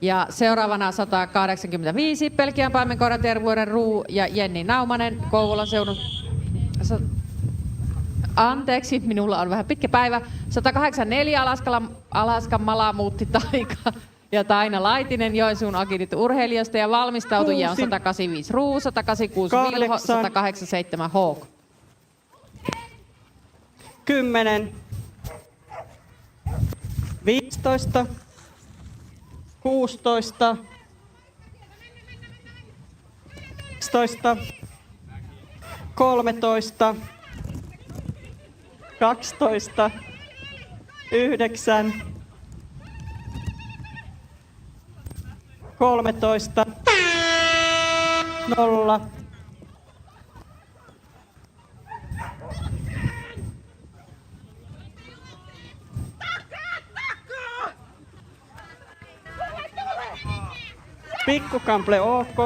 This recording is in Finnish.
Ja seuraavana 185 Pelkiän paimenkoiran Tervuoren Ruu ja Jenni Naumanen Kouvolan seudun. Anteeksi, minulla on vähän pitkä päivä. 184 Alaskan Malamuutti Taika ja Taina Laitinen Joensuun Agility urheilijoista ja valmistautujia on 185 Ruu, 186 Vilho, 187 Hawk. 10, 15, 16, 12, 13, 12, 9, 13, 0. Pikkukample OK.